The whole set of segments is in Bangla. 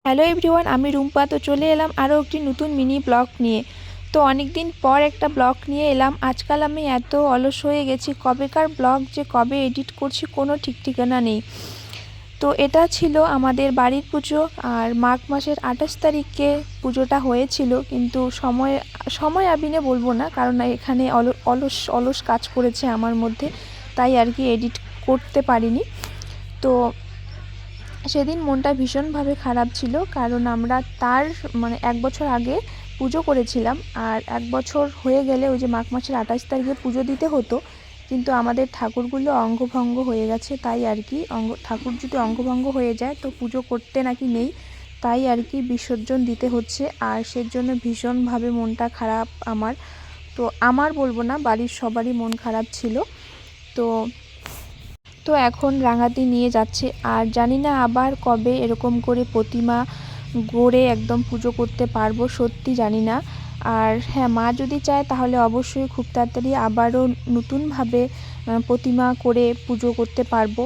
হ্যালো এভরিওয়ান, আমি রুম্পা। তো চলে এলাম আরও একটি নতুন মিনি ব্লগ নিয়ে। তো অনেক দিন পর একটা ব্লগ নিয়ে এলাম। আজকাল আমি এত অলস হয়ে গেছি, কবেকার ব্লগ যে কবে এডিট করছি কোনো ঠিক ঠিকানা নেই। তো এটা ছিল আমাদের বাড়ির পুজো, আর মাঘ মাসের 28 তারিখে পুজোটা হয়েছিল, কিন্তু সময় আবিনে বলবো না, কারণ এখানে অলস অলস কাজ করেছে আমার মধ্যে, তাই আর কি এডিট করতে পারিনি। তো সেদিন মনটা ভীষণভাবে খারাপ ছিল, কারণ আমরা তার 1 বছর আগে পুজো করেছিলাম, আর 1 বছর হয়ে গেলে ওই যে মাঘ মাসের 28 তারিখে পুজো দিতে হতো, কিন্তু আমাদের ঠাকুরগুলো অঙ্গভঙ্গ হয়ে গেছে, তাই আর কি ঠাকুর যদি অঙ্গভঙ্গ হয়ে যায় তো পুজো করতে নাকি নেই, তাই আর কি বিসর্জন দিতে হচ্ছে। আর সেজন্য ভীষণভাবে মনটা খারাপ আমার। তো আমার বলবো না, বাড়ির সবারই মন খারাপ ছিল। তো এখন রাঙাতে নিয়ে যাচ্ছে, আর জানি না আবার কবে এরকম করে প্রতিমা গড়ে একদম পুজো করতে পারবো, সত্যি জানি না। আর হ্যাঁ, মা যদি চায় তাহলে অবশ্যই খুব তাড়াতাড়ি আবারও নতুনভাবে প্রতিমা করে পুজো করতে পারবো।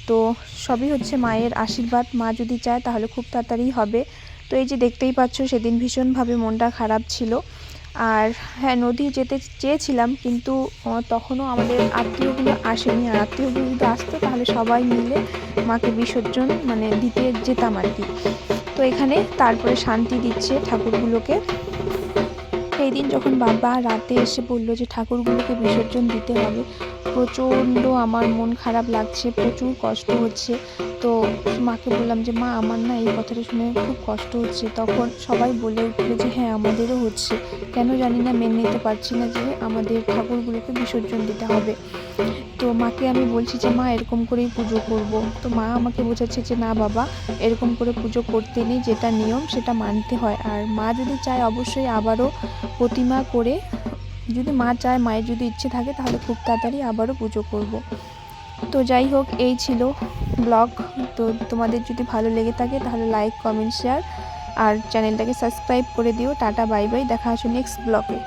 তো সবই হচ্ছে মায়ের আশীর্বাদ, মা যদি চায় তাহলে খুব তাড়াতাড়ি হবে। তো এই যে দেখতেই পাচ্ছ, সেদিন ভীষণভাবে মনটা খারাপ ছিল। আর হ্যাঁ, নদী যেতে চেয়েছিলাম, কিন্তু তখনও আমাদের আত্মীয়গুলো আসেনি, আর আত্মীয়গুলো যদি আসতো তাহলে সবাই মিলে মাকে বিসর্জন দিতে যেতাম আর কি। তো এখানে তারপরে শান্তি দিচ্ছে ঠাকুরগুলোকে। সেই দিন যখন বাবা রাতে এসে বললো যে ঠাকুরগুলোকে বিসর্জন দিতে হবে, প্রচণ্ড আমার মন খারাপ লাগছে, প্রচুর কষ্ট হচ্ছে। তো মাকে বললাম যে মা, আমার না এই কথাটা শুনে খুব কষ্ট হচ্ছে। তখন সবাই বলে উঠলো যে হ্যাঁ, আমাদেরও হচ্ছে, কেন জানি না মেনে নিতে পারছি না যে আমাদের ঠাকুরগুলোকে বিসর্জন দিতে হবে। তো মাকে আমি বলছি যে মা, এরকম করেই পুজো করব। তো মা আমাকে বোঝাচ্ছে যে না বাবা, এরকম করে পুজো করতে নেই, যেটা নিয়ম সেটা মানতে হয়। আর মা যদি চায় অবশ্যই আবারও প্রতিমা করে, যদি মা চায়, মায়ের যদি ইচ্ছে থাকে, তাহলে খুব তাড়াতাড়ি আবারও পুজো করব। তো যাই হোক, এই ছিল ব্লগ। তো তোমাদের যদি ভালো লেগে থাকে তাহলে লাইক, কমেন্ট, শেয়ার আর চ্যানেলটাকে সাবস্ক্রাইব করে দিও। টাটা, বাই বাই, দেখা হচ্ছে নেক্সট ব্লগে।